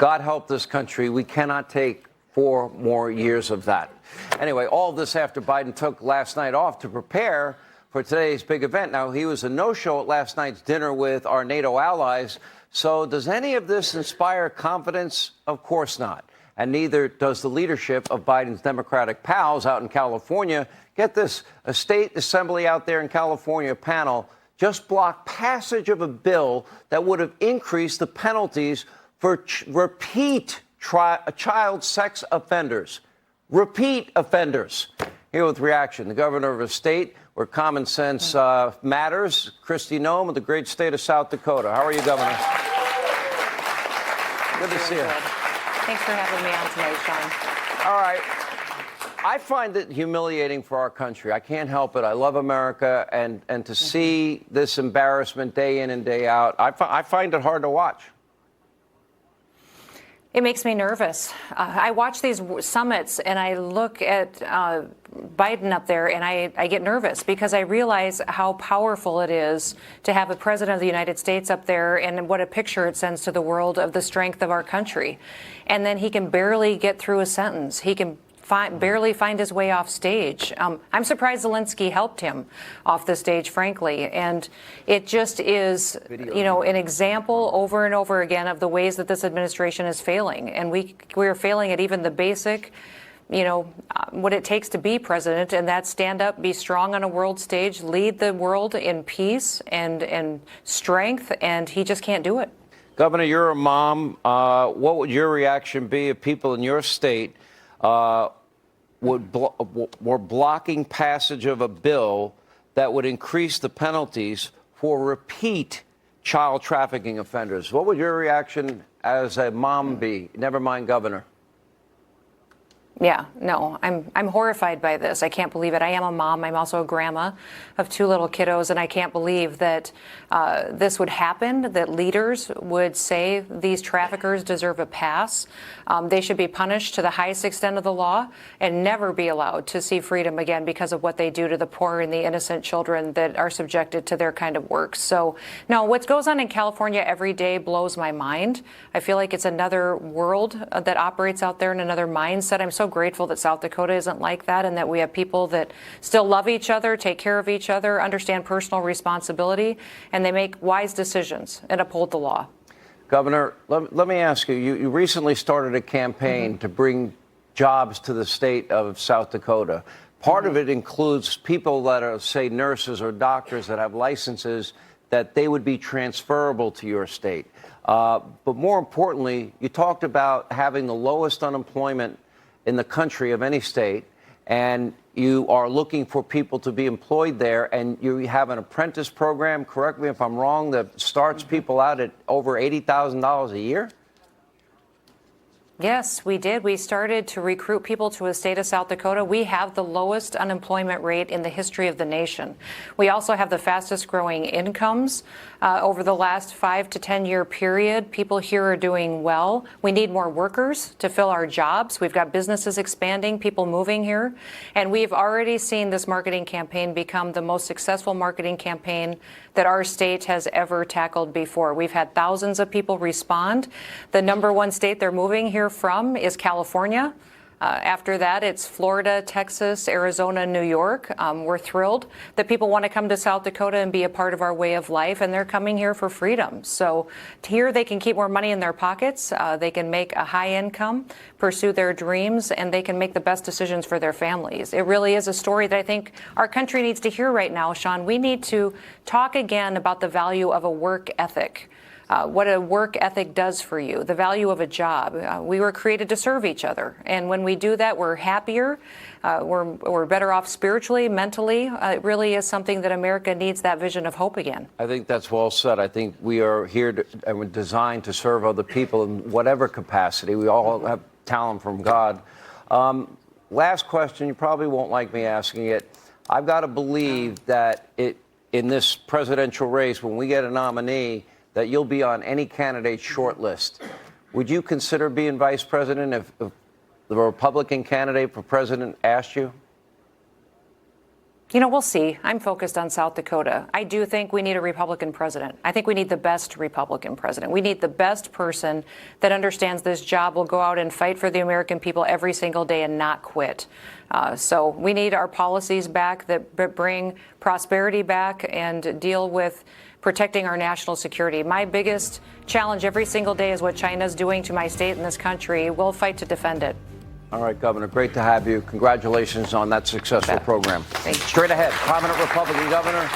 God help this country. We cannot take 4 more years of that. Anyway, all this after Biden took last night off to prepare for today's big event. Now, he was a no-show at last night's dinner with our NATO allies. So does any of this inspire confidence? Of course not. And neither does the leadership of Biden's Democratic pals out in California. Get this, a state assembly out there in California panel just blocked passage of a bill that would have increased the penalties for repeat child sex offenders. Repeat offenders. Here with reaction, the governor of a state where common sense matters, Noem of the great state of South Dakota. How are you, Governor? Good to see you. Thanks for having me on tonight, Sean. All right. I find it humiliating for our country. I can't help it. I love America, and to see this embarrassment day in and day out, I find it hard to watch. It makes me nervous. I watch these summits and I look at Biden up there and I get nervous because I realize how powerful it is to have the president of the United States up there and what a picture it sends to the world of the strength of our country. And then he can barely get through a sentence. He can barely find his way off stage. I'm surprised Zelensky helped him off the stage, frankly. And it just is, an example over and over again of the ways that this administration is failing. And we are failing at even the basic, what it takes to be president, and that's stand up, be strong on a world stage, lead the world in peace and strength, and he just can't do it. Governor, you're a mom. What would your reaction be if people in your state were blocking passage of a bill that would increase the penalties for repeat child trafficking offenders? What would your reaction as a mom be? Never mind, Governor. Yeah, no, I'm horrified by this. I can't believe it. I am a mom. I'm also a grandma of 2 little kiddos, and I can't believe that this would happen, that leaders would say these traffickers deserve a pass. They should be punished to the highest extent of the law and never be allowed to see freedom again because of what they do to the poor and the innocent children that are subjected to their kind of work. So, no, what goes on in California every day blows my mind. I feel like it's another world that operates out there and another mindset. I'm so grateful that South Dakota isn't like that and that we have people that still love each other, take care of each other, understand personal responsibility, and they make wise decisions and uphold the law. Governor, let me ask you, you recently started a campaign to bring jobs to the state of South Dakota. Part of it includes people that are, say, nurses or doctors that have licenses that they would be transferable to your state. But more importantly, you talked about having the lowest unemployment in the country of any state, and you are looking for people to be employed there, and you have an apprentice program, correct me if I'm wrong, that starts people out at over $80,000 a year? Yes, we did. We started to recruit people to the state of South Dakota. We have the lowest unemployment rate in the history of the nation. We also have the fastest growing incomes over the last 5 to 10 year period. People here are doing well. We need more workers to fill our jobs. We've got businesses expanding, people moving here. And we've already seen this marketing campaign become the most successful marketing campaign that our state has ever tackled before. We've had thousands of people respond. The #1 state they're moving here from is California. After that, it's Florida, Texas, Arizona, New York. We're thrilled that people want to come to South Dakota and be a part of our way of life, and they're coming here for freedom. So here they can keep more money in their pockets. They can make a high income, pursue their dreams, and they can make the best decisions for their families. It really is a story that I think our country needs to hear right now, Sean. We need to talk again about the value of a work ethic. What a work ethic does for you, the value of a job. We were created to serve each other. And when we do that, we're happier. We're better off spiritually, mentally. It really is something that America needs, that vision of hope again. I think that's well said. I think we are here and we're designed to serve other people in whatever capacity. We all have talent from God. Last question, you probably won't like me asking it. I've got to believe that in this presidential race, when we get a nominee, that you'll be on any candidate's short list. Would you consider being vice president if the Republican candidate for president asked you? We'll see. I'm focused on South Dakota. I do think we need a Republican president. I think we need the best Republican president. We need the best person that understands this job, will go out and fight for the American people every single day and not quit. So we need our policies back that bring prosperity back and deal with protecting our national security. My biggest challenge every single day is what China's doing to my state and this country. We'll fight to defend it. All right, Governor, great to have you. Congratulations on that successful program. Thank you. Straight ahead, prominent Republican governor.